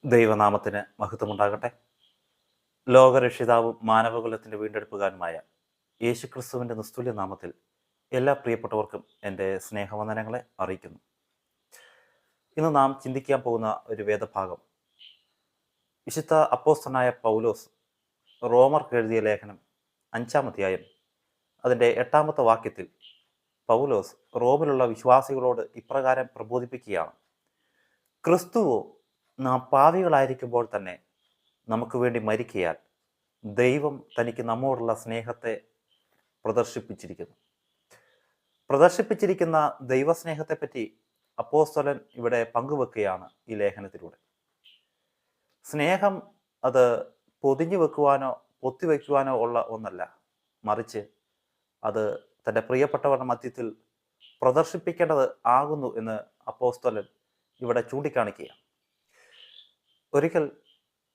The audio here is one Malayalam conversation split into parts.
ദൈവനാമത്തിന് മഹത്വമുണ്ടാകട്ടെ. ലോകരക്ഷിതാവും മാനവകുലത്തിൻ്റെ വീണ്ടെടുപ്പുകാരനുമായ യേശുക്രിസ്തുവിൻ്റെ നിസ്തുല്യ നാമത്തിൽ എല്ലാ പ്രിയപ്പെട്ടവർക്കും എൻ്റെ സ്നേഹവന്ദനങ്ങളെ അറിയിക്കുന്നു. ഇന്ന് നാം ചിന്തിക്കാൻ പോകുന്ന ഒരു വേദഭാഗം വിശുദ്ധ അപ്പോസ്തലനായ പൗലോസ് റോമർക്ക് എഴുതിയ ലേഖനം 5-ാം അധ്യായം അതിൻ്റെ 8-ാമത്തെ വാക്യത്തിൽ പൗലോസ് റോമിലുള്ള വിശ്വാസികളോട് ഇപ്രകാരം പ്രബോധിപ്പിക്കുകയാണ്: ക്രിസ്തുവോ നാം പാവികളായിരിക്കുമ്പോൾ തന്നെ നമുക്ക് വേണ്ടി മരിക്കയാൽ ദൈവം തനിക്ക് നമ്മോടുള്ള സ്നേഹത്തെ പ്രദർശിപ്പിച്ചിരിക്കുന്ന ദൈവസ്നേഹത്തെപ്പറ്റി അപ്പോസ്തലൻ ഇവിടെ പങ്കുവെക്കുകയാണ് ഈ ലേഖനത്തിലൂടെ. സ്നേഹം അത് പൊതിഞ്ഞു വെക്കുവാനോ പൊത്തിവെക്കുവാനോ ഉള്ള ഒന്നല്ല, മറിച്ച് അത് തൻ്റെ പ്രിയപ്പെട്ടവരുടെ മധ്യത്തിൽ പ്രദർശിപ്പിക്കേണ്ടത് ആകുന്നു എന്ന് അപ്പോസ്തലൻ ഇവിടെ ചൂണ്ടിക്കാണിക്കുകയാണ്. ഒരിക്കൽ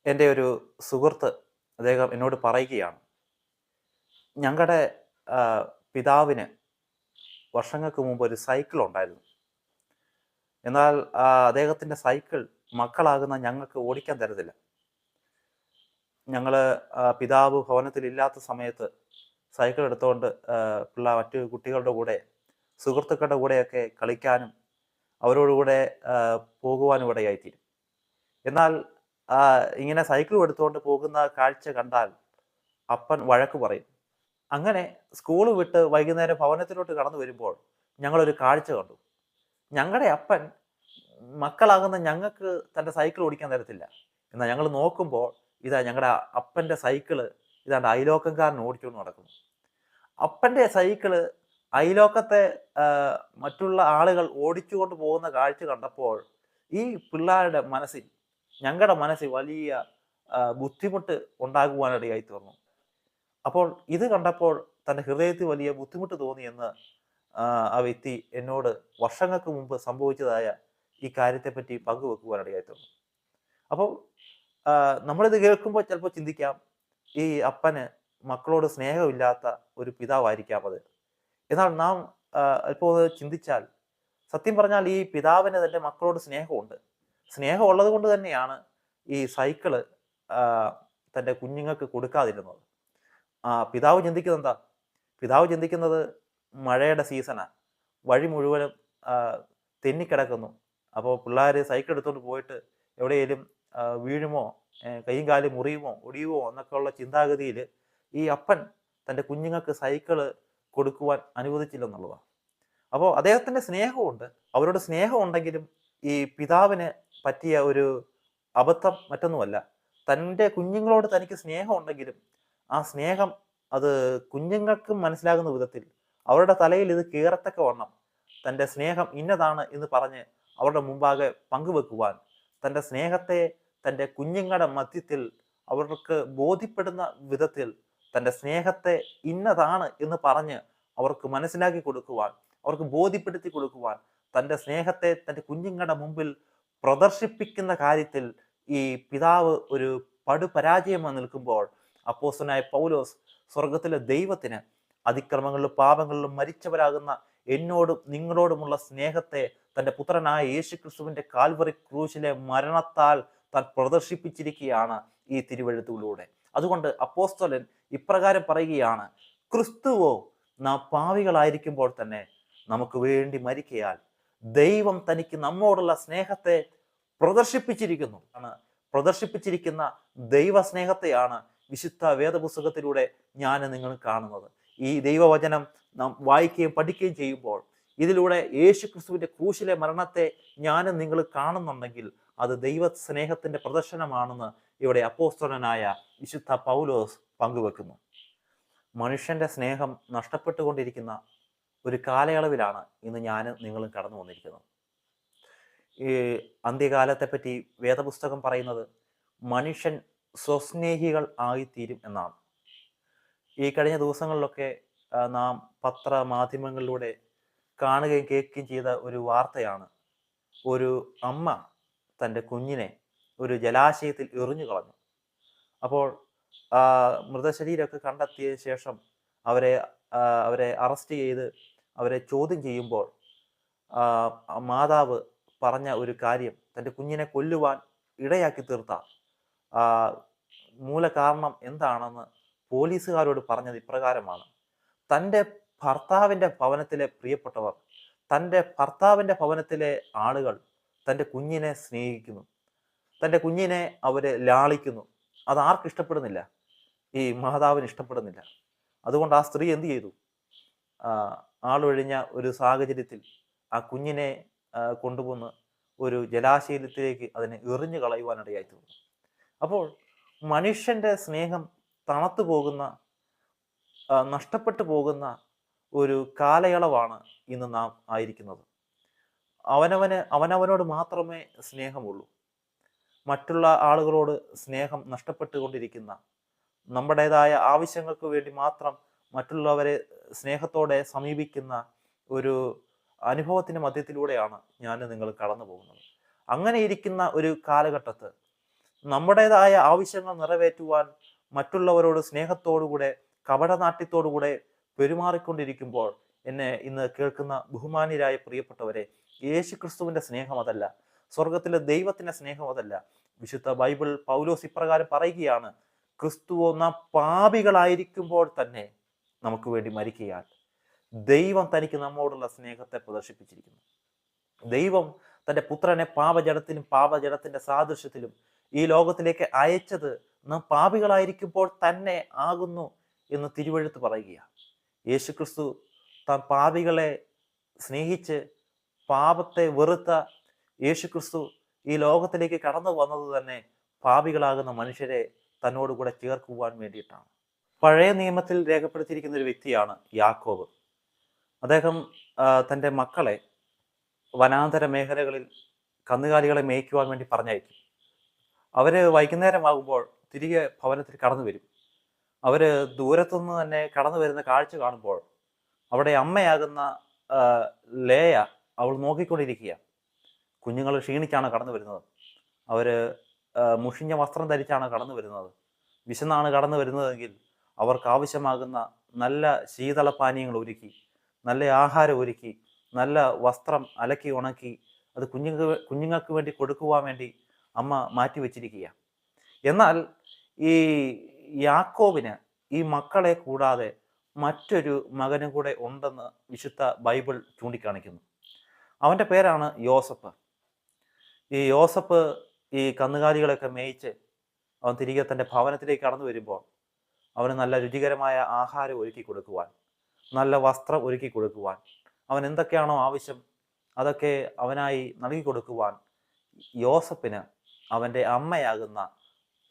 എൻ്റെ ഒരു സുഹൃത്ത് അദ്ദേഹം എന്നോട് പറയുകയാണ്, ഞങ്ങളുടെ പിതാവിന് വർഷങ്ങൾക്ക് മുമ്പ് ഒരു സൈക്കിൾ ഉണ്ടായിരുന്നു. എന്നാൽ അദ്ദേഹത്തിൻ്റെ സൈക്കിൾ മക്കളാകുന്ന ഞങ്ങൾക്ക് ഓടിക്കാൻ തരത്തില്ല. ഞങ്ങൾ പിതാവ് ഭവനത്തിലില്ലാത്ത സമയത്ത് സൈക്കിൾ എടുത്തുകൊണ്ട് മറ്റു കുട്ടികളുടെ കൂടെ സുഹൃത്തുക്കളുടെ കൂടെയൊക്കെ കളിക്കാനും അവരോടുകൂടെ പോകുവാനും ഇടയായിത്തീരും. എന്നാൽ ഇങ്ങനെ സൈക്കിൾ എടുത്തുകൊണ്ട് പോകുന്ന കാഴ്ച കണ്ടാൽ അപ്പൻ വഴക്ക് പറയും. അങ്ങനെ സ്കൂൾ വിട്ട് വൈകുന്നേരം ഭവനത്തിലോട്ട് കടന്നു വരുമ്പോൾ ഞങ്ങളൊരു കാഴ്ച കണ്ടു. ഞങ്ങളുടെ അപ്പൻ മക്കളാകുന്ന ഞങ്ങൾക്ക് തൻ്റെ സൈക്കിൾ ഓടിക്കാൻ തരത്തില്ല. എന്നാൽ ഞങ്ങൾ നോക്കുമ്പോൾ ഇതാ ഞങ്ങളുടെ അപ്പൻ്റെ സൈക്കിള് ഇതാണ്ട് അയലോക്കംകാരൻ ഓടിച്ചുകൊണ്ട് നടക്കുന്നു. അപ്പൻ്റെ സൈക്കിള് അയലോക്കത്തെ മറ്റുള്ള ആളുകൾ ഓടിച്ചുകൊണ്ട് പോകുന്ന കാഴ്ച കണ്ടപ്പോൾ ഈ പിള്ളേരുടെ മനസ്സിൽ, ഞങ്ങളുടെ മനസ്സിൽ വലിയ ബുദ്ധിമുട്ട് ഉണ്ടാകുവാനിടയായി തീർന്നു. അപ്പോൾ ഇത് കണ്ടപ്പോൾ തൻ്റെ ഹൃദയത്തിൽ വലിയ ബുദ്ധിമുട്ട് തോന്നിയെന്ന് ആ വ്യക്തി എന്നോട് വർഷങ്ങൾക്ക് മുമ്പ് സംഭവിച്ചതായ ഈ കാര്യത്തെപ്പറ്റി പങ്കുവെക്കുവാനിടയായി തീർന്നു. അപ്പോൾ നമ്മളിത് കേൾക്കുമ്പോൾ ചിലപ്പോൾ ചിന്തിക്കാം, ഈ അപ്പന് മക്കളോട് സ്നേഹമില്ലാത്ത ഒരു പിതാവായിരിക്കാം അത്. എന്നാൽ നാം അല്പം ചിന്തിച്ചാൽ സത്യം പറഞ്ഞാൽ ഈ പിതാവിന് തൻ്റെ മക്കളോട് സ്നേഹമുണ്ട്. സ്നേഹം ഉള്ളത് കൊണ്ട് തന്നെയാണ് ഈ സൈക്കിള് തൻ്റെ കുഞ്ഞുങ്ങൾക്ക് കൊടുക്കാതിരുന്നത്. പിതാവ് ചിന്തിക്കുന്നത് എന്താ? പിതാവ് ചിന്തിക്കുന്നത് മഴയുടെ സീസണാണ്, വഴി മുഴുവനും തെന്നിക്കിടക്കുന്നു. അപ്പോൾ പിള്ളേർ സൈക്കിൾ എടുത്തുകൊണ്ട് പോയിട്ട് എവിടെയെങ്കിലും വീഴുമോ, കൈയും കാലും മുറിയുമോ ഒടിയുമോ എന്നൊക്കെ ഉള്ള ചിന്താഗതിയിൽ ഈ അപ്പൻ തൻ്റെ കുഞ്ഞുങ്ങൾക്ക് സൈക്കിള് കൊടുക്കുവാൻ അനുവദിച്ചില്ലെന്നുള്ളതാണ്. അപ്പോൾ അദ്ദേഹത്തിൻ്റെ സ്നേഹമുണ്ട്, അവരോട് സ്നേഹം ഉണ്ടെങ്കിലും ഈ പിതാവിന് പറ്റിയ ഒരു അബദ്ധം മറ്റൊന്നുമല്ല. തൻ്റെ കുഞ്ഞുങ്ങളോട് തനിക്ക് സ്നേഹം ഉണ്ടെങ്കിലും ആ സ്നേഹം അത് കുഞ്ഞുങ്ങൾക്കും മനസ്സിലാകുന്ന വിധത്തിൽ അവരുടെ തലയിൽ ഇത് കയറത്തക്ക വണ്ണം തൻ്റെ സ്നേഹം ഇന്നതാണ് എന്ന് പറഞ്ഞ് അവരുടെ മുമ്പാകെ പങ്കുവെക്കുവാൻ, തൻ്റെ സ്നേഹത്തെ തൻ്റെ കുഞ്ഞുങ്ങളുടെ മധ്യത്തിൽ അവർക്ക് ബോധ്യപ്പെടുന്ന വിധത്തിൽ തൻ്റെ സ്നേഹത്തെ ഇന്നതാണ് എന്ന് പറഞ്ഞ് അവർക്ക് മനസ്സിലാക്കി കൊടുക്കുവാൻ, അവർക്ക് ബോധ്യപ്പെടുത്തി കൊടുക്കുവാൻ, തൻ്റെ സ്നേഹത്തെ തൻ്റെ കുഞ്ഞുങ്ങളുടെ മുമ്പിൽ പ്രദർശിപ്പിക്കുന്ന കാര്യത്തിൽ ഈ പിതാവ് ഒരു പടുപരാജയമായി നിൽക്കുമ്പോൾ അപ്പോസ്തലനായ പൗലോസ് സ്വർഗത്തിലെ ദൈവത്തിന് അതിക്രമങ്ങളിലും പാപങ്ങളിലും മരിച്ചവരാകുന്ന എന്നോടും നിങ്ങളോടുമുള്ള സ്നേഹത്തെ തൻ്റെ പുത്രനായ യേശുക്രിസ്തുവിൻ്റെ കാൽവറി ക്രൂശിലെ മരണത്താൽ താൻ പ്രദർശിപ്പിച്ചിരിക്കുകയാണ് ഈ തിരുവെഴുത്തുകളിലൂടെ. അതുകൊണ്ട് അപ്പോസ്തലൻ ഇപ്രകാരം പറയുകയാണ്: ക്രിസ്തുവോ നാം പാവികളായിരിക്കുമ്പോൾ തന്നെ നമുക്ക് വേണ്ടി മരിക്കയാൽ ദൈവം തനിക്ക് നമ്മോടുള്ള സ്നേഹത്തെ പ്രദർശിപ്പിച്ചിരിക്കുന്ന ദൈവസ്നേഹത്തെയാണ് വിശുദ്ധ വേദപുസ്തകത്തിലൂടെ ഞാൻ നിങ്ങൾ കാണുന്നത്. ഈ ദൈവവചനം നാം വായിക്കുകയും പഠിക്കുകയും ചെയ്യുമ്പോൾ ഇതിലൂടെ യേശുക്രിസ്തുവിൻ്റെ ക്രൂശിലെ മരണത്തെ ഞാനും നിങ്ങൾ കാണുന്നുണ്ടെങ്കിൽ അത് ദൈവ സ്നേഹത്തിൻ്റെ പ്രദർശനമാണെന്ന് ഇവിടെ അപ്പോസ്തലനായ വിശുദ്ധ പൗലോസ് പങ്കുവെക്കുന്നു. മനുഷ്യൻ്റെ സ്നേഹം നഷ്ടപ്പെട്ടുകൊണ്ടിരിക്കുന്ന ഒരു കാലയളവിലാണ് ഇന്ന് ഞാനും നിങ്ങളും കടന്നു വന്നിരിക്കുന്നത്. ഈ അന്ത്യകാലത്തെപ്പറ്റി വേദപുസ്തകം പറയുന്നത് മനുഷ്യൻ സ്വസ്നേഹികൾ ആയിത്തീരും എന്നാണ്. ഈ കഴിഞ്ഞ ദിവസങ്ങളിലൊക്കെ നാം പത്രമാധ്യമങ്ങളിലൂടെ കാണുകയും കേൾക്കുകയും ചെയ്ത ഒരു വാർത്തയാണ്, ഒരു അമ്മ തൻ്റെ കുഞ്ഞിനെ ഒരു ജലാശയത്തിൽ എറിഞ്ഞു കളഞ്ഞു. അപ്പോൾ മൃതശരീരമൊക്കെ കണ്ടെത്തിയ ശേഷം അവരെ അറസ്റ്റ് ചെയ്ത് അവരെ ചോദ്യം ചെയ്യുമ്പോൾ മാതാവ് പറഞ്ഞ ഒരു കാര്യം, തൻ്റെ കുഞ്ഞിനെ കൊല്ലുവാൻ ഇടയാക്കി തീർത്ത ആ മൂല കാരണം എന്താണെന്ന് പോലീസുകാരോട് പറഞ്ഞത് ഇപ്രകാരമാണ്: തൻ്റെ ഭർത്താവിൻ്റെ ഭവനത്തിലെ പ്രിയപ്പെട്ടവർ, തൻ്റെ ഭർത്താവിൻ്റെ ഭവനത്തിലെ ആളുകൾ തൻ്റെ കുഞ്ഞിനെ സ്നേഹിക്കുന്നു, തൻ്റെ കുഞ്ഞിനെ അവർ ലാളിക്കുന്നു. അത് ആർക്കും ഇഷ്ടപ്പെടുന്നില്ല, ഈ മാതാവിന് ഇഷ്ടപ്പെടുന്നില്ല. അതുകൊണ്ട് ആ സ്ത്രീ എന്ത് ചെയ്തു? ആളൊഴിഞ്ഞ ഒരു സാഹചര്യത്തിൽ ആ കുഞ്ഞിനെ കൊണ്ടുവന്ന് ഒരു ജലാശയത്തിലേക്ക് അതിനെ എറിഞ്ഞു കളയുവാനിടയായി തീർന്നു. അപ്പോൾ മനുഷ്യൻ്റെ സ്നേഹം തണുത്തു പോകുന്ന, നഷ്ടപ്പെട്ടു പോകുന്ന ഒരു കാലയളവാണ് ഇന്ന് നാം ആയിരിക്കുന്നത്. അവനവനോട് മാത്രമേ സ്നേഹമുള്ളൂ. മറ്റുള്ള ആളുകളോട് സ്നേഹം നഷ്ടപ്പെട്ടുകൊണ്ടിരിക്കുന്ന, നമ്മുടേതായ ആവശ്യങ്ങൾക്ക് വേണ്ടി മാത്രം മറ്റുള്ളവരെ സ്നേഹത്തോടെ സമീപിക്കുന്ന ഒരു അനുഭവത്തിൻ്റെ മധ്യത്തിലൂടെയാണ് ഞാൻ നിങ്ങൾ കടന്നു പോകുന്നത്. അങ്ങനെ ഇരിക്കുന്ന ഒരു കാലഘട്ടത്ത് നമ്മുടേതായ ആവശ്യങ്ങൾ നിറവേറ്റുവാൻ മറ്റുള്ളവരോട് സ്നേഹത്തോടുകൂടെ, കപടനാട്യത്തോടുകൂടെ പെരുമാറിക്കൊണ്ടിരിക്കുമ്പോൾ എന്നെ ഇന്ന് കേൾക്കുന്ന ബഹുമാന്യരായ പ്രിയപ്പെട്ടവരെ, യേശു ക്രിസ്തുവിൻ്റെ സ്നേഹം അതല്ല, സ്വർഗത്തിലെ ദൈവത്തിൻ്റെ സ്നേഹം അതല്ല. വിശുദ്ധ ബൈബിൾ പൗലോസ് ഇപ്രകാരം പറയുകയാണ്: ക്രിസ്തുവോ നാം പാപികളായിരിക്കുമ്പോൾ തന്നെ നമുക്ക് വേണ്ടി മരിക്കയാൽ ദൈവം തനിക്ക് നമ്മോടുള്ള സ്നേഹത്തെ പ്രദർശിപ്പിച്ചിരിക്കുന്നു. ദൈവം തൻ്റെ പുത്രനെ പാപജടത്തിലും പാപജടത്തിൻ്റെ സാദൃശ്യത്തിലും ഈ ലോകത്തിലേക്ക് അയച്ചത് നാം പാപികളായിരിക്കുമ്പോൾ തന്നെ ആകുന്നു എന്ന് തിരുവെഴുത്ത് പറയുകയാണ്. യേശുക്രിസ്തു താൻ പാപികളെ സ്നേഹിച്ച് പാപത്തെ വെറുത്ത യേശുക്രിസ്തു ഈ ലോകത്തിലേക്ക് കടന്നു വന്നത് തന്നെ പാപികളാകുന്ന മനുഷ്യരെ തന്നോടുകൂടെ ചേർക്കുവാൻ വേണ്ടിയിട്ടാണ്. പഴയ നിയമത്തിൽ രേഖപ്പെടുത്തിയിരിക്കുന്ന ഒരു വ്യക്തിയാണ് യാക്കോബ്. അദ്ദേഹം തൻ്റെ മക്കളെ വനാന്തര മേഖലകളിൽ കന്നുകാലികളെ മേയ്ക്കുവാൻ വേണ്ടി പറഞ്ഞയക്കും. അവർ വൈകുന്നേരമാകുമ്പോൾ തിരികെ ഭവനത്തിൽ കടന്നു വരും. അവർ ദൂരത്തുനിന്ന് തന്നെ കടന്നു വരുന്ന കാഴ്ച കാണുമ്പോൾ അവിടെ അമ്മയാകുന്ന ലേയ അവൾ നോക്കിക്കൊണ്ടിരിക്കുക. കുഞ്ഞുങ്ങൾ ക്ഷീണിച്ചാണ് കടന്നു വരുന്നത്. അവർ മുഷിഞ്ഞ വസ്ത്രം ധരിച്ചാണ് കടന്നു വരുന്നത്. വിശന്നാണ് കടന്നു വരുന്നതെങ്കിൽ അവർക്ക് ആവശ്യമാകുന്ന നല്ല ശീതളപാനീയങ്ങൾ ഒരുക്കി, നല്ല ആഹാരം ഒരുക്കി, നല്ല വസ്ത്രം അലക്കി ഉണക്കി അത് കുഞ്ഞുങ്ങൾക്ക് വേണ്ടി കൊടുക്കുവാൻ വേണ്ടി അമ്മ മാറ്റി വെച്ചിരിക്കുക. എന്നാൽ ഈ യാക്കോബിന് ഈ മക്കളെ കൂടാതെ മറ്റൊരു മകനും കൂടെ ഉണ്ടെന്ന് വിശുദ്ധ ബൈബിൾ ചൂണ്ടിക്കാണിക്കുന്നു. അവൻ്റെ പേരാണ് യോസഫ്. ഈ യോസഫ് ഈ കന്നുകാലികളൊക്കെ മേയിച്ച് അവൻ തിരികെ തൻ്റെ ഭവനത്തിലേക്ക് കടന്നു വരുമ്പോൾ അവന് നല്ല രുചികരമായ ആഹാരം ഒരുക്കി കൊടുക്കുവാൻ, നല്ല വസ്ത്രം ഒരുക്കി കൊടുക്കുവാൻ, അവൻ എന്തൊക്കെയാണോ ആവശ്യം അതൊക്കെ അവനായി നൽകി കൊടുക്കുവാൻ യോസഫിന് അവൻ്റെ അമ്മയാകുന്ന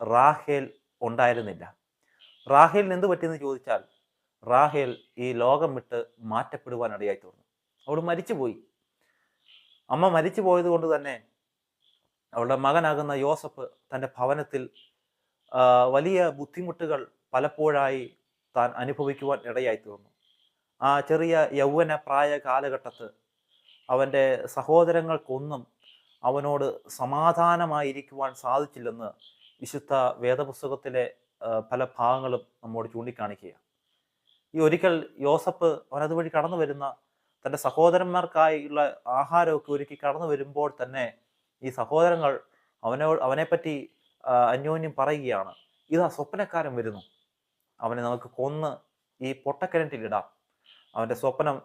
റാഹേൽ ഉണ്ടായിരുന്നില്ല. റാഹേലിന് എന്ത് പറ്റിയെന്ന് ചോദിച്ചാൽ, റാഹേൽ ഈ ലോകം വിട്ട് മാറ്റപ്പെടുവാൻ ഇടയായി തീർന്നു. അവൾ മരിച്ചുപോയി. അമ്മ മരിച്ചു പോയത് കൊണ്ട് തന്നെ അവളുടെ മകനാകുന്ന യോസഫ് തൻ്റെ ഭവനത്തിൽ വലിയ ബുദ്ധിമുട്ടുകൾ പലപ്പോഴായി താൻ അനുഭവിക്കുവാൻ ഇടയായി തീർന്നു. ആ ചെറിയ യൗവന പ്രായ കാലഘട്ടത്ത് അവൻ്റെ സഹോദരങ്ങൾക്കൊന്നും അവനോട് സമാധാനമായിരിക്കുവാൻ സാധിച്ചില്ലെന്ന് വിശുദ്ധ വേദപുസ്തകത്തിലെ പല ഭാഗങ്ങളും നമ്മോട് ചൂണ്ടിക്കാണിക്കുക. ഈ ഒരിക്കൽ യോസഫ് അവനതുവഴി കടന്നു വരുന്ന തൻ്റെ സഹോദരന്മാർക്കായുള്ള ആഹാരമൊക്കെ ഒരുക്കി കടന്നു വരുമ്പോൾ തന്നെ ഈ സഹോദരങ്ങൾ അവനെപ്പറ്റി അന്യോന്യം പറയുകയാണ്: ഇതാ സ്വപ്നക്കാരൻ വരുന്നു, അവനെ നമുക്ക് കൊന്ന് ഈ പൊട്ടക്കിണറ്റിലിടാം, അവൻ്റെ സ്വപ്നം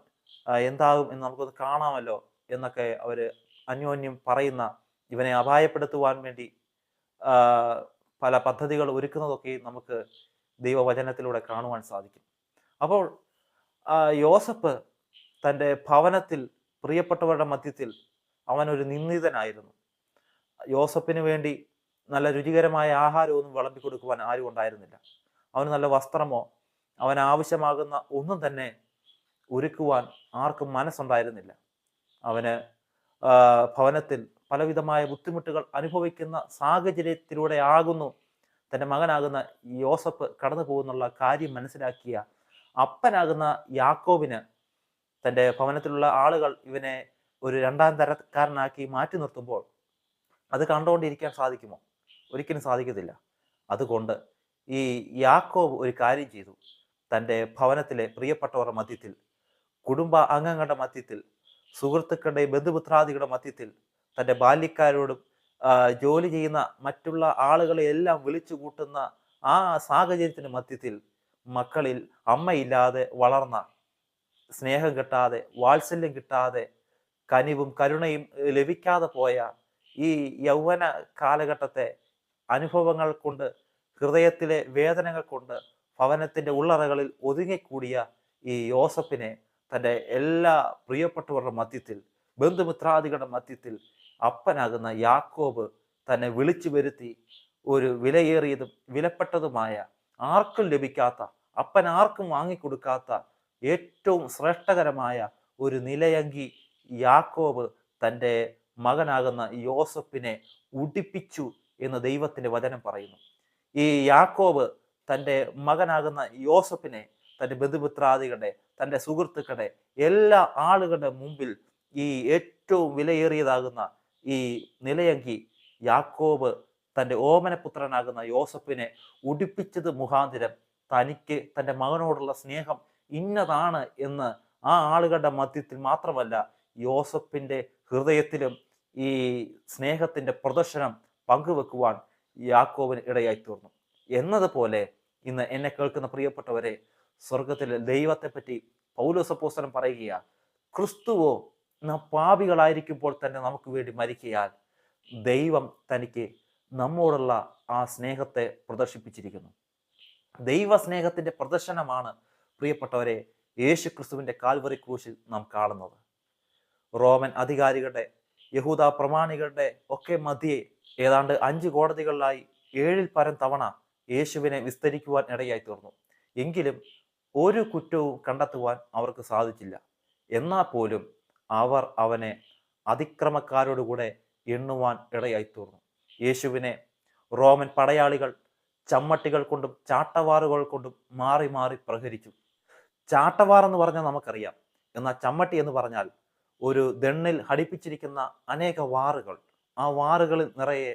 എന്താകും എന്ന് നമുക്കത് കാണാമല്ലോ എന്നൊക്കെ അവർ അന്യോന്യം പറയുന്ന, ഇവനെ അപായപ്പെടുത്തുവാൻ വേണ്ടി പല പദ്ധതികൾ ഒരുക്കുന്നതൊക്കെ നമുക്ക് ദൈവവചനത്തിലൂടെ കാണുവാൻ സാധിക്കും. അപ്പോൾ യോസഫ് തൻ്റെ ഭവനത്തിൽ പ്രിയപ്പെട്ടവരുടെ മധ്യത്തിൽ അവനൊരു നിന്ദിതനായിരുന്നു. യോസഫിന് വേണ്ടി നല്ല രുചികരമായ ആഹാരമൊന്നും വിളമ്പിക്കൊടുക്കുവാൻ ആരും ഉണ്ടായിരുന്നില്ല. അവന് നല്ല വസ്ത്രമോ അവന് ആവശ്യമാകുന്ന ഒന്നും തന്നെ ഒരുക്കുവാൻ ആർക്കും മനസ്സുണ്ടായിരുന്നില്ല. അവന് ഭവനത്തിൽ പലവിധമായ ബുദ്ധിമുട്ടുകൾ അനുഭവിക്കുന്ന സാഹചര്യത്തിലൂടെ ആകുന്നു തൻ്റെ മകനാകുന്ന യോസഫ് കടന്നു പോകുന്നുള്ള കാര്യം മനസ്സിലാക്കിയ അപ്പനാകുന്ന യാക്കോബിന് തൻ്റെ ഭവനത്തിലുള്ള ആളുകൾ ഇവനെ ഒരു രണ്ടാം തരക്കാരനാക്കി മാറ്റി നിർത്തുമ്പോൾ അത് കണ്ടുകൊണ്ടിരിക്കാൻ സാധിക്കുമോ? ഒരിക്കലും സാധിക്കത്തില്ല. അതുകൊണ്ട് ഈ യാക്കോബ് ഒരു കാര്യം ചെയ്തു. തൻ്റെ ഭവനത്തിലെ പ്രിയപ്പെട്ടവരുടെ മധ്യത്തിൽ, കുടുംബ അംഗങ്ങളുടെ മധ്യത്തിൽ, സുഹൃത്തുക്കളുടെ ബന്ധുപുത്രാദികളുടെ മധ്യത്തിൽ, തൻ്റെ ബാല്യക്കാരോടും ജോലി ചെയ്യുന്ന മറ്റുള്ള ആളുകളെ എല്ലാം വിളിച്ചു കൂട്ടുന്ന ആ സാഹചര്യത്തിന് മധ്യത്തിൽ മക്കളിൽ അമ്മയില്ലാതെ വളർന്ന, സ്നേഹം കിട്ടാതെ, വാത്സല്യം കിട്ടാതെ, കനിവും കരുണയും ലഭിക്കാതെ പോയ ഈ യൗവന കാലഘട്ടത്തെ അനുഭവങ്ങൾ കൊണ്ട്, ഹൃദയത്തിലെ വേദനകൾ കൊണ്ട് ഭവനത്തിന്റെ ഉള്ളറകളിൽ ഒതുങ്ങിക്കൂടിയ ഈ യോസഫിനെ തൻ്റെ എല്ലാ പ്രിയപ്പെട്ടവരുടെ മധ്യത്തിൽ, ബന്ധുമിത്രാദികളുടെ മധ്യത്തിൽ അപ്പനാകുന്ന യാക്കോബ് തന്നെ വിളിച്ചു വരുത്തി ഒരു വിലയേറിയതും വിലപ്പെട്ടതുമായ, ആർക്കും ലഭിക്കാത്ത, അപ്പൻ ആർക്കും വാങ്ങിക്കൊടുക്കാത്ത ഏറ്റവും ശ്രേഷ്ഠകരമായ ഒരു നിലയങ്കി യാക്കോബ് തൻ്റെ മകനാകുന്ന യോസഫിനെ ഉടുപ്പിച്ചു എന്ന് ദൈവത്തിന്റെ വചനം പറയുന്നു. ഈ യാക്കോബ് തൻ്റെ മകനാകുന്ന യോസഫിനെ തൻ്റെ ബന്ധുമിത്രാദികളുടെ, തൻ്റെ സുഹൃത്തുക്കളുടെ, എല്ലാ ആളുകളുടെ മുമ്പിൽ ഈ ഏറ്റവും വിലയേറിയതാകുന്ന ഈ നിലയങ്കി യാക്കോബ് തൻ്റെ ഓമനപുത്രനാകുന്ന യോസഫിനെ ഉടുപ്പിച്ചത് മുഖാന്തരം തനിക്ക് തൻ്റെ മകനോടുള്ള സ്നേഹം ഇന്നതാണ് എന്ന് ആ ആളുകളുടെ മധ്യത്തിൽ മാത്രമല്ല, യോസഫിന്റെ ഹൃദയത്തിലും ഈ സ്നേഹത്തിന്റെ പ്രദർശനം പങ്കുവെക്കുവാൻ യാക്കോബിന് ഇടയായി തീർന്നു. എന്നതുപോലെ ഇന്ന് എന്നെ കേൾക്കുന്ന പ്രിയപ്പെട്ടവരെ, സ്വർഗത്തിലെ ദൈവത്തെ പറ്റി പൗലോസ് അപ്പോസ്തലൻ പറയുകയാ, ക്രിസ്തുവോ നാം പാപികളായിരിക്കുമ്പോൾ തന്നെ നമുക്ക് വേണ്ടി മരിക്കയാൽ ദൈവം തനിക്ക് നമ്മോടുള്ള ആ സ്നേഹത്തെ പ്രദർശിപ്പിച്ചിരിക്കുന്നു. ദൈവ സ്നേഹത്തിന്റെ പ്രദർശനമാണ് പ്രിയപ്പെട്ടവരെ യേശു ക്രിസ്തുവിന്റെ കാൽവറി ക്രൂശിൽ നാം കാണുന്നത്. റോമൻ അധികാരികളുടെ, യഹൂദ പ്രമാണികളുടെ ഒക്കെ മധ്യേ ഏതാണ്ട് 5 കോടതികളിലായി 7-ൽ പരം തവണ യേശുവിനെ വിസ്തരിക്കുവാൻ ഇടയായി തീർന്നു. എങ്കിലും ഒരു കുറ്റവും കണ്ടെത്തുവാൻ അവർക്ക് സാധിച്ചില്ല. എന്നാൽ പോലും അവർ അവനെ അതിക്രമക്കാരോടുകൂടെ എണ്ണുവാൻ ഇടയായി തീർന്നു. യേശുവിനെ റോമൻ പടയാളികൾ ചമ്മട്ടികൾ കൊണ്ടും ചാട്ടവാറുകൾ കൊണ്ടും മാറി മാറി പ്രഹരിച്ചു. ചാട്ടവാർ എന്ന് പറഞ്ഞാൽ നമുക്കറിയാം. എന്നാൽ ചമ്മട്ടി എന്ന് പറഞ്ഞാൽ ഒരു ദണ്ണിൽ ഘടിപ്പിച്ചിരിക്കുന്ന അനേക വാറുകൾ. ആ വാറുകളിൽ നിറയെ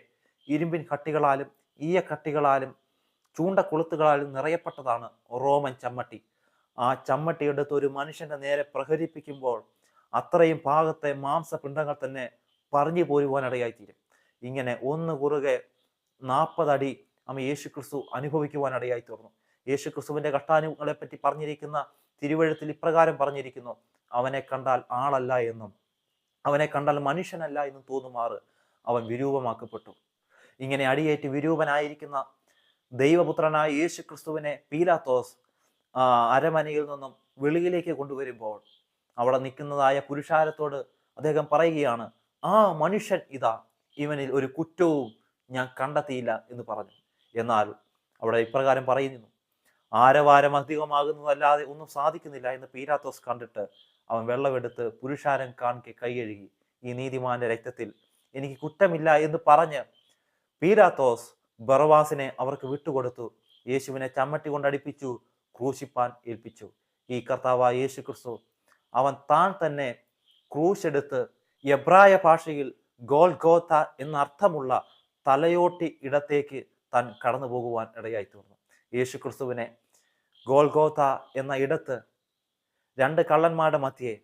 ഇരുമ്പിൻ കട്ടികളാലും ഈയക്കട്ടികളാലും ചൂണ്ടക്കുളുത്തുകളാലും നിറയപ്പെട്ടതാണ് റോമൻ ചമ്മട്ടി. ആ ചമ്മട്ടി എടുത്ത് ഒരു മനുഷ്യന്റെ നേരെ പ്രഹരിപ്പിക്കുമ്പോൾ അത്രയും ഭാഗത്തെ മാംസപിണ്ഡങ്ങൾ തന്നെ പറഞ്ഞു പോരുവാനിടയായിത്തീരും. ഇങ്ങനെ ഒന്ന് കുറുകെ 40 അടി യേശു ക്രിസ്തു അനുഭവിക്കുവാനിടയായി തീർന്നു. യേശു ക്രിസ്തുവിന്റെ കഷ്ടാനുഭവങ്ങളെ പറ്റി പറഞ്ഞിരിക്കുന്ന തിരുവഴുത്തിൽ ഇപ്രകാരം പറഞ്ഞിരിക്കുന്നു: അവനെ കണ്ടാൽ ആളല്ല എന്നും അവനെ കണ്ടാൽ മനുഷ്യനല്ല എന്നും തോന്നുമാറ് അവൻ വിരൂപമാക്കപ്പെട്ടു. ഇങ്ങനെ അടിയേറ്റ് വിരൂപനായിരിക്കുന്ന ദൈവപുത്രനായ യേശു ക്രിസ്തുവിനെ പീലാത്തോസ് അരമനയിൽ നിന്നും വെളിയിലേക്ക് കൊണ്ടുവരുമ്പോൾ അവിടെ നിൽക്കുന്നതായ പുരുഷാരത്തോട് അദ്ദേഹം പറയുകയാണ്, ആ മനുഷ്യൻ ഇതാ, ഇവനിൽ ഒരു കുറ്റവും ഞാൻ കണ്ടെത്തിയില്ല എന്ന് പറഞ്ഞു. എന്നാൽ അവിടെ ഇപ്രകാരം പറയുന്നു, ആരവാരം അധികമാകുന്നതല്ലാതെ ഒന്നും സാധിക്കുന്നില്ല എന്ന് പീലാത്തോസ് കണ്ടിട്ട് അവൻ വെള്ളമെടുത്ത് പുരുഷാരം കാണിക്കെ കൈകഴുകി, ഈ നീതിമാന്റെ രക്തത്തിൽ എനിക്ക് കുറ്റമില്ല എന്ന് പറഞ്ഞ് പീലാത്തോസ് ബറവാസിനെ അവർക്ക് വിട്ടുകൊടുത്തു. യേശുവിനെ ചമ്മട്ടി കൊണ്ടടിപ്പിച്ചു, ക്രൂശിപ്പാൻ ഏൽപ്പിച്ചു. ഈ കർത്താവായ യേശു ക്രിസ്തു അവൻ താൻ തന്നെ ക്രൂശെടുത്ത് എബ്രായ ഭാഷയിൽ ഗോൽഗോത്ത എന്നർത്ഥമുള്ള തലയോട്ടി ഇടത്തേക്ക് താൻ കടന്നു പോകുവാൻ ഇടയായി തീർന്നു. യേശു ക്രിസ്തുവിനെ ഗോൽഗോത്ത എന്ന ഇടത്ത് 2 കള്ളന്മാരുടെ മധ്യേ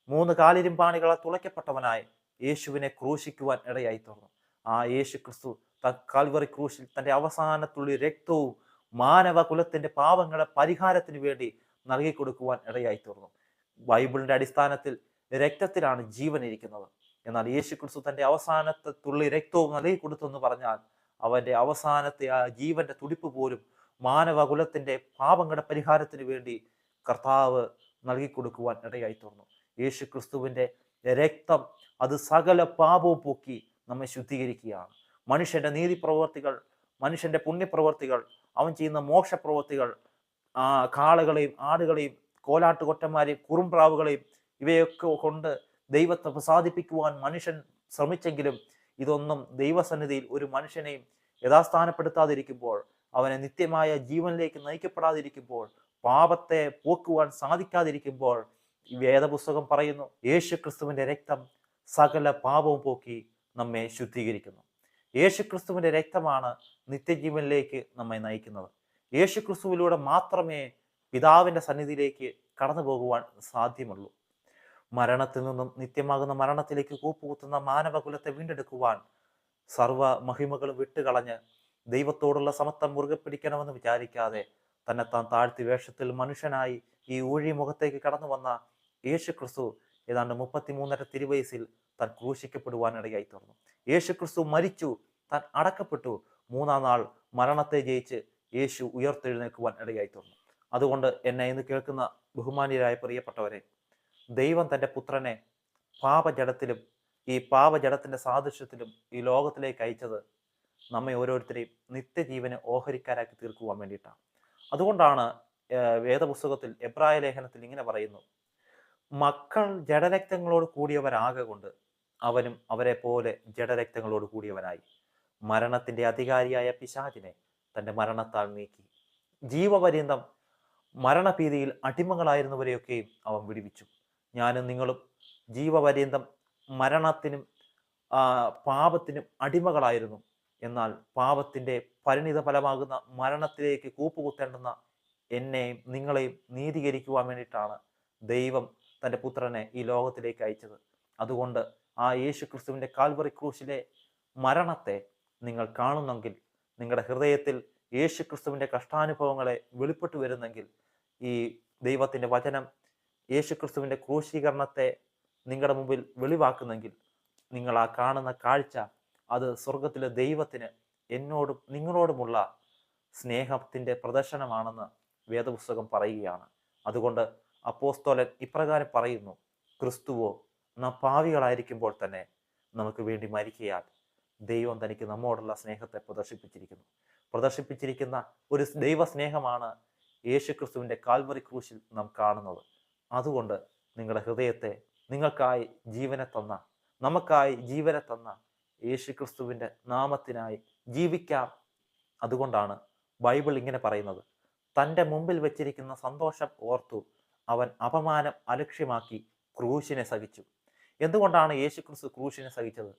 3 കാലിരുമ്പാണികളെ തുളയ്ക്കപ്പെട്ടവനായി യേശുവിനെ ക്രൂശിക്കുവാൻ ഇടയായി തീർന്നു. ആ യേശു ക്രിസ്തു കാൽവറി ക്രൂശിൽ തൻ്റെ അവസാനത്തുള്ളി രക്തവും മാനവ കുലത്തിന്റെ പാപങ്ങളുടെ പരിഹാരത്തിന് വേണ്ടി നൽകി കൊടുക്കുവാൻ ഇടയായി തീർന്നു. ബൈബിളിന്റെ അടിസ്ഥാനത്തിൽ രക്തത്തിലാണ് ജീവൻ ഇരിക്കുന്നത്. എന്നാൽ യേശു ക്രിസ്തു തൻ്റെ അവസാനത്തെ തുള്ളി രക്തവും നൽകി കൊടുത്തു എന്ന് പറഞ്ഞാൽ അവന്റെ അവസാനത്തെ ആ ജീവന്റെ തുടിപ്പ് പോലും മാനവ കുലത്തിന്റെ പാപങ്ങളുടെ പരിഹാരത്തിന് വേണ്ടി കർത്താവ് നൽകി കൊടുക്കുവാൻ ഇടയായി തീർന്നു. യേശു ക്രിസ്തുവിന്റെ രക്തം അത് സകല പാപവും പോക്കി നമ്മെ ശുദ്ധീകരിക്കുകയാണ്. മനുഷ്യന്റെ നീതി പ്രവർത്തികൾ, മനുഷ്യന്റെ പുണ്യപ്രവർത്തികൾ, അവൻ ചെയ്യുന്ന മോക്ഷപ്രവർത്തികൾ, കാളകളെയും ആടുകളെയും കോലാട്ടുകൊറ്റന്മാരെയും കുറുംപ്രാവുകളെയും ഇവയൊക്കെ കൊണ്ട് ദൈവത്തെ പ്രസാദിപ്പിക്കുവാൻ മനുഷ്യൻ ശ്രമിച്ചെങ്കിലും ഇതൊന്നും ദൈവസന്നിധിയിൽ ഒരു മനുഷ്യനെയും യഥാസ്ഥാനപ്പെടുത്താതിരിക്കുമ്പോൾ, അവനെ നിത്യമായ ജീവനിലേക്ക് നയിക്കപ്പെടാതിരിക്കുമ്പോൾ, പാപത്തെ പോക്കുവാൻ സാധിക്കാതിരിക്കുമ്പോൾ വേദപുസ്തകം പറയുന്നു, യേശു ക്രിസ്തുവിന്റെ രക്തം സകല പാപവും പോക്കി നമ്മെ ശുദ്ധീകരിക്കുന്നു. യേശു ക്രിസ്തുവിന്റെ രക്തമാണ് നിത്യജീവനിലേക്ക് നമ്മെ നയിക്കുന്നത്. യേശു ക്രിസ്തുവിലൂടെ മാത്രമേ പിതാവിന്റെ സന്നിധിയിലേക്ക് കടന്നു പോകുവാൻ സാധ്യമുള്ളൂ. മരണത്തിൽ നിന്നും നിത്യമാകുന്ന മരണത്തിലേക്ക് കൂപ്പുകുത്തുന്ന മാനവകുലത്തെ വീണ്ടെടുക്കുവാൻ സർവ മഹിമകളും വിട്ടുകളഞ്ഞ് ദൈവത്തോടുള്ള സമത്വം മുറുകെ പിടിക്കണമെന്ന് വിചാരിക്കാതെ തന്നെത്താൻ താഴ്ത്തി വേഷത്തിൽ മനുഷ്യനായി ഈ ഊഴി മുഖത്തേക്ക് കടന്നു വന്ന യേശു ക്രിസ്തു ഏതാണ്ട് 33.5 തിരുവയസ്സിൽ താൻ ക്രൂശിക്കപ്പെടുവാനിടയായി തീർന്നു. യേശു ക്രിസ്തു മരിച്ചു, താൻ അടക്കപ്പെട്ടു. 3-ാം നാൾ മരണത്തെ ജയിച്ച് യേശു ഉയർത്തെഴുന്നേൽക്കുവാൻ ഇടയായി തീർന്നു. അതുകൊണ്ട് എന്നെ ഇന്ന് കേൾക്കുന്ന ബഹുമാന്യരായ പ്രിയപ്പെട്ടവരെ, ദൈവം തൻ്റെ പുത്രനെ പാപജടത്തിലും ഈ പാപജടത്തിന്റെ സാദൃശ്യത്തിലും ഈ ലോകത്തിലേക്ക് അയച്ചത് നമ്മെ ഓരോരുത്തരെയും നിത്യജീവന് ഓഹരിക്കാരാക്കി തീർക്കുവാൻ വേണ്ടിയിട്ടാണ്. അതുകൊണ്ടാണ് വേദപുസ്തകത്തിൽ എബ്രായ ലേഖനത്തിൽ ഇങ്ങനെ പറയുന്നു: മക്കൾ ജഡരക്തങ്ങളോട് കൂടിയവരാകൊണ്ട് അവനും അവരെ പോലെ ജഡരക്തങ്ങളോട് കൂടിയവനായി മരണത്തിന്റെ അധികാരിയായ പിശാചിനെ തന്റെ മരണത്താൽ നീക്കി ജീവപര്യന്തം മരണഭീതിയിൽ അടിമകളായിരുന്നവരെയൊക്കെയും അവൻ വിടുവിച്ചു. ഞാനും നിങ്ങളും ജീവപര്യന്തം മരണത്തിനും പാപത്തിനും അടിമകളായിരുന്നു. എന്നാൽ പാപത്തിന്റെ പരിണിത ഫലമാകുന്ന മരണത്തിലേക്ക് കൂപ്പുകുത്തേണ്ടുന്ന എന്നെയും നിങ്ങളെയും നീതീകരിക്കുവാൻ വേണ്ടിയിട്ടാണ് ദൈവം തൻ്റെ പുത്രനെ ഈ ലോകത്തിലേക്ക് അയച്ചത്. അതുകൊണ്ട് ആ യേശു ക്രിസ്തുവിൻ്റെ കാൽവറി ക്രൂശിലെ മരണത്തെ നിങ്ങൾ കാണുന്നെങ്കിൽ, നിങ്ങളുടെ ഹൃദയത്തിൽ യേശു ക്രിസ്തുവിൻ്റെ കഷ്ടാനുഭവങ്ങളെ വെളിപ്പെട്ടു വരുന്നെങ്കിൽ, ഈ ദൈവത്തിൻ്റെ വചനം യേശു ക്രിസ്തുവിൻ്റെ ക്രൂശീകരണത്തെ നിങ്ങളുടെ മുമ്പിൽ വെളിവാക്കുന്നെങ്കിൽ, നിങ്ങൾ ആ കാണുന്ന കാഴ്ച അത് സ്വർഗത്തിലെ ദൈവത്തിന് എന്നോടും നിങ്ങളോടുമുള്ള സ്നേഹത്തിൻ്റെ പ്രദർശനമാണെന്ന് വേദപുസ്തകം പറയുകയാണ്. അതുകൊണ്ട് അപ്പോസ്തലൻ ഇപ്രകാരം പറയുന്നു: ക്രിസ്തുവോ നാം പാവികളായിരിക്കുമ്പോൾ തന്നെ നമുക്ക് വേണ്ടി മരിക്കയാൽ ദൈവം തനിക്ക് നമ്മോടുള്ള സ്നേഹത്തെ പ്രദർശിപ്പിച്ചിരിക്കുന്ന ഒരു ദൈവസ്നേഹമാണ് യേശു ക്രിസ്തുവിൻ്റെ കാൽവറി ക്രൂശിൽ നാം കാണുന്നത്. അതുകൊണ്ട് നിങ്ങളുടെ ഹൃദയത്തെ നിങ്ങൾക്കായി ജീവനെ തന്ന, നമുക്കായി ജീവനെ തന്ന യേശു ക്രിസ്തുവിൻ്റെ നാമത്തിനായി ജീവിക്കാം. അതുകൊണ്ടാണ് ബൈബിൾ ഇങ്ങനെ പറയുന്നത്: തൻ്റെ മുമ്പിൽ വെച്ചിരിക്കുന്ന സന്തോഷം ഓർത്തു അവൻ അപമാനം അലക്ഷ്യമാക്കി ക്രൂശിനെ സഹിച്ചു. എന്തുകൊണ്ടാണ് യേശു ക്രിസ്തു ക്രൂശിനെ സഹിച്ചത്?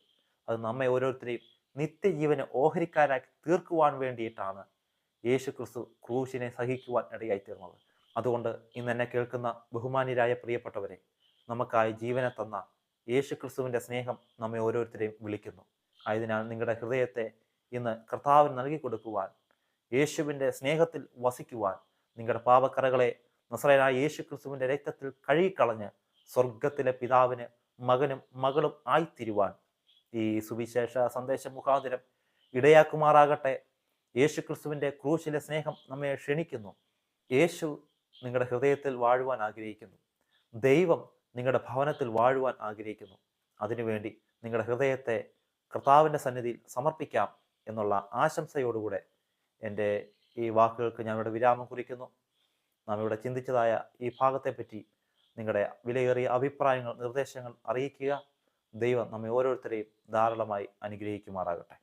അത് നമ്മെ ഓരോരുത്തരെയും നിത്യജീവന് ഓഹരിക്കാരാക്കി തീർക്കുവാൻ വേണ്ടിയിട്ടാണ് യേശു ക്രിസ്തു ക്രൂശിനെ സഹിക്കുവാൻ ഇടയായി തീർന്നത്. അതുകൊണ്ട് ഇന്ന് എന്നെ കേൾക്കുന്ന ബഹുമാന്യരായ പ്രിയപ്പെട്ടവരെ, നമുക്കായി ജീവനെ തന്ന യേശു ക്രിസ്തുവിൻ്റെ സ്നേഹം നമ്മെ ഓരോരുത്തരെയും വിളിക്കുന്നു. ആയതിനാൽ നിങ്ങളുടെ ഹൃദയത്തെ ഇന്ന് കർത്താവിന് നൽകി കൊടുക്കുവാൻ, യേശുവിൻ്റെ സ്നേഹത്തിൽ വസിക്കുവാൻ, നിങ്ങളുടെ പാപക്കറകളെ നസറേയനായ യേശു ക്രിസ്തുവിൻ്റെ രക്തത്തിൽ കഴുകിക്കളഞ്ഞ് സ്വർഗത്തിലെ പിതാവിന് മകനും മകളും ആയിത്തീരുവാൻ ഈ സുവിശേഷ സന്ദേശം മുഖാന്തരം ഇടയാക്കുമാറാകട്ടെ. യേശു ക്രിസ്തുവിൻ്റെ ക്രൂശിലെ സ്നേഹം നമ്മെ ക്ഷണിക്കുന്നു. യേശു നിങ്ങളുടെ ഹൃദയത്തിൽ വാഴുവാൻ ആഗ്രഹിക്കുന്നു. ദൈവം നിങ്ങളുടെ ഭവനത്തിൽ വാഴുവാൻ ആഗ്രഹിക്കുന്നു. അതിനുവേണ്ടി നിങ്ങളുടെ ഹൃദയത്തെ കർത്താവിൻ്റെ സന്നിധിയിൽ സമർപ്പിക്കാം എന്നുള്ള ആശംസയോടുകൂടെ എൻ്റെ ഈ വാക്കുകൾക്ക് ഞാനിവിടെ വിരാമം കുറിക്കുന്നു. നാം ഇവിടെ ചിന്തിച്ചതായ ഈ ഭാഗത്തെപ്പറ്റി നിങ്ങളുടെ വിലയേറിയ അഭിപ്രായങ്ങൾ, നിർദ്ദേശങ്ങൾ അറിയിക്കുക. ദൈവം നമ്മെ ഓരോരുത്തരെയും ധാരാളമായി അനുഗ്രഹിക്കുമാറാകട്ടെ.